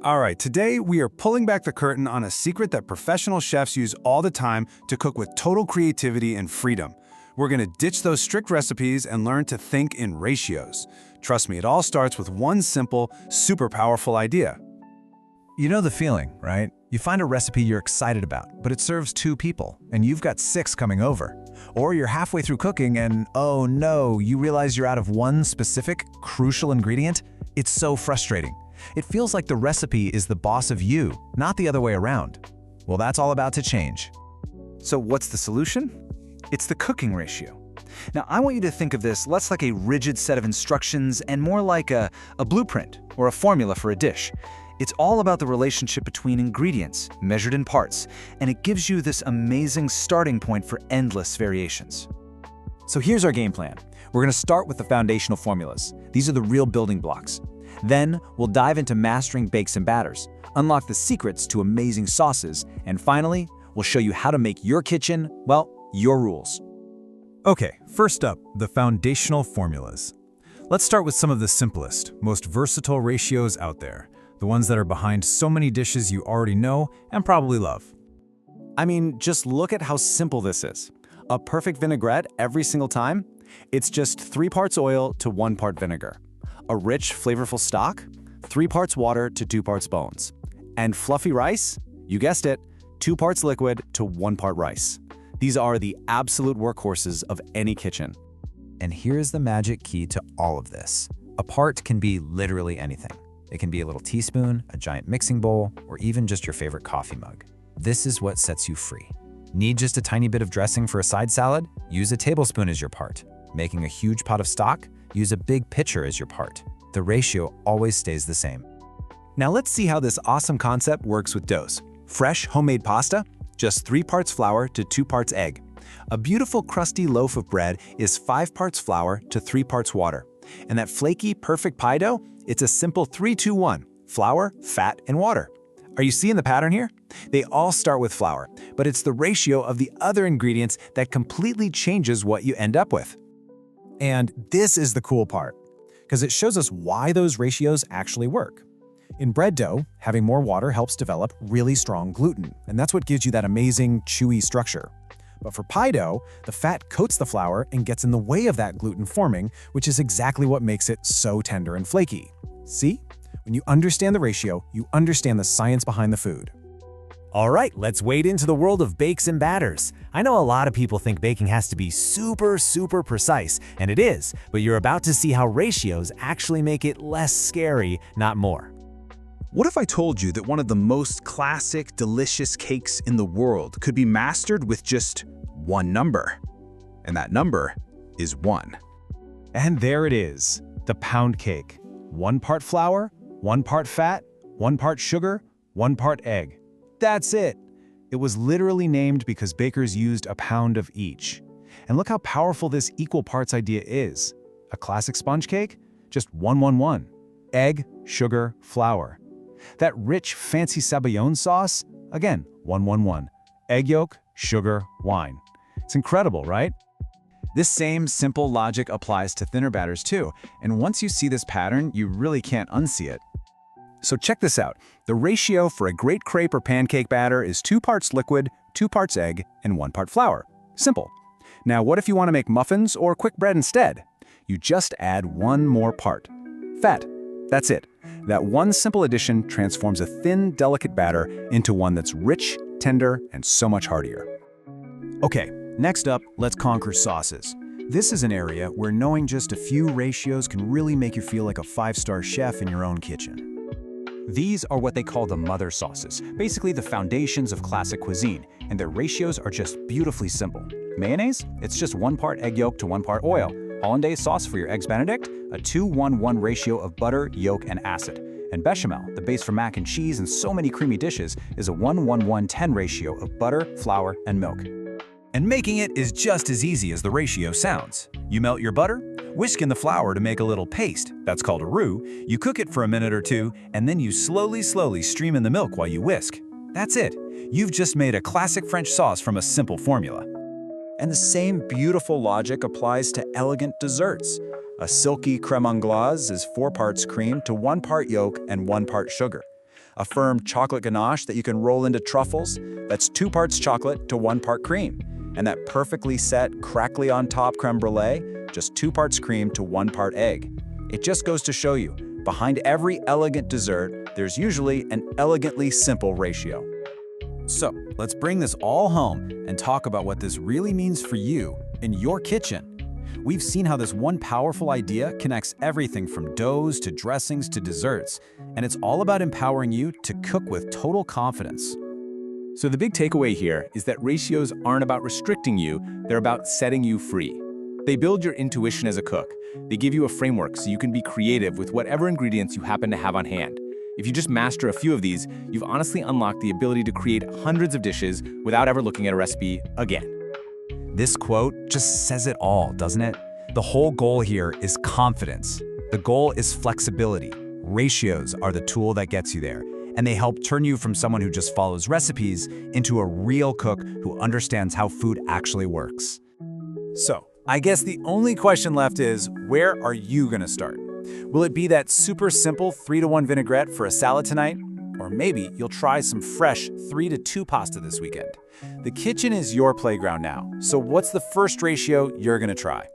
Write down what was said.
All right, today we are pulling back the curtain on a secret that professional chefs use all the time to cook with total creativity and freedom. We're going to ditch those strict recipes and learn to think in ratios. Trust me, it all starts with one simple, super powerful idea. You know the feeling, right? You find a recipe you're excited about, but it serves 2 people, and you've got 6 coming over. Or you're halfway through cooking and, oh no, you realize you're out of one specific, crucial ingredient? It's so frustrating. It feels like the recipe is the boss of you, not the other way around. Well, that's all about to change. So what's the solution? It's the cooking ratio. Now, I want you to think of this less like a rigid set of instructions and more like a blueprint or a formula for a dish. It's all about the relationship between ingredients, measured in parts, and it gives you this amazing starting point for endless variations. So here's our game plan. We're going to start with the foundational formulas. These are the real building blocks. Then, we'll dive into mastering bakes and batters, unlock the secrets to amazing sauces, and finally, we'll show you how to make your kitchen, well, your rules. Okay, first up, the foundational formulas. Let's start with some of the simplest, most versatile ratios out there, the ones that are behind so many dishes you already know and probably love. I mean, just look at how simple this is. A perfect vinaigrette every single time? It's just 3 parts oil to 1 part vinegar. A rich, flavorful stock? 3 parts water to 2 parts bones. And fluffy rice? You guessed it, 2 parts liquid to 1 part rice. These are the absolute workhorses of any kitchen. And here's the magic key to all of this. A part can be literally anything. It can be a little teaspoon, a giant mixing bowl, or even just your favorite coffee mug. This is what sets you free. Need just a tiny bit of dressing for a side salad? Use a tablespoon as your part. Making a huge pot of stock? Use a big pitcher as your part. The ratio always stays the same. Now let's see how this awesome concept works with doughs. Fresh, homemade pasta? Just 3 parts flour to 2 parts egg. A beautiful crusty loaf of bread is 5 parts flour to 3 parts water. And that flaky, perfect pie dough? It's a simple 3-2-1, flour, fat, and water. Are you seeing the pattern here? They all start with flour, but it's the ratio of the other ingredients that completely changes what you end up with. And this is the cool part, because it shows us why those ratios actually work. In bread dough, having more water helps develop really strong gluten, and that's what gives you that amazing, chewy structure. But for pie dough, the fat coats the flour and gets in the way of that gluten forming, which is exactly what makes it so tender and flaky. See? When you understand the ratio, you understand the science behind the food. All right, let's wade into the world of bakes and batters. I know a lot of people think baking has to be super precise, and it is, but you're about to see how ratios actually make it less scary, not more. What if I told you that one of the most classic, delicious cakes in the world could be mastered with just one number? And that number is 1. And there it is, the pound cake. 1 part flour, 1 part fat, 1 part sugar, 1 part egg. That's it. It was literally named because bakers used a pound of each. And look how powerful this equal parts idea is. A classic sponge cake? Just 1-1-1. Egg, sugar, flour. That rich, fancy sabayon sauce? Again, 1-1-1. Egg yolk, sugar, wine. It's incredible, right? This same simple logic applies to thinner batters too, and once you see this pattern, you really can't unsee it. So check this out. The ratio for a great crepe or pancake batter is 2 parts liquid, 2 parts egg, and 1 part flour. Simple. Now what if you want to make muffins or quick bread instead? You just add 1 more part. Fat. That's it. That one simple addition transforms a thin, delicate batter into one that's rich, tender, and so much heartier. Okay, next up, let's conquer sauces. This is an area where knowing just a few ratios can really make you feel like a 5-star chef in your own kitchen. These are what they call the mother sauces, basically the foundations of classic cuisine, and their ratios are just beautifully simple. Mayonnaise? It's just 1 part egg yolk to 1 part oil. Hollandaise sauce for your Eggs Benedict? A 2-1-1 ratio of butter, yolk, and acid. And bechamel, the base for mac and cheese and so many creamy dishes, is a 1-1-1-10 ratio of butter, flour, and milk. And making it is just as easy as the ratio sounds. You melt your butter, whisk in the flour to make a little paste, that's called a roux, you cook it for a minute or 2, and then you slowly stream in the milk while you whisk. That's it. You've just made a classic French sauce from a simple formula. And the same beautiful logic applies to elegant desserts. A silky crème anglaise is 4 parts cream to 1 part yolk and 1 part sugar. A firm chocolate ganache that you can roll into truffles, that's 2 parts chocolate to 1 part cream. And that perfectly set, crackly on top creme brulee, just 2 parts cream to 1 part egg. It just goes to show you, behind every elegant dessert, there's usually an elegantly simple ratio. So, let's bring this all home and talk about what this really means for you in your kitchen. We've seen how this one powerful idea connects everything from doughs to dressings to desserts, and it's all about empowering you to cook with total confidence. So the big takeaway here is that ratios aren't about restricting you, they're about setting you free. They build your intuition as a cook. They give you a framework so you can be creative with whatever ingredients you happen to have on hand. If you just master a few of these, you've honestly unlocked the ability to create hundreds of dishes without ever looking at a recipe again. This quote just says it all, doesn't it? The whole goal here is confidence. The goal is flexibility. Ratios are the tool that gets you there, and they help turn you from someone who just follows recipes into a real cook who understands how food actually works. So, I guess the only question left is, where are you gonna start? Will it be that super simple 3-to-1 vinaigrette for a salad tonight? Or maybe you'll try some fresh 3-to-2 pasta this weekend. The kitchen is your playground now, so what's the first ratio you're gonna try?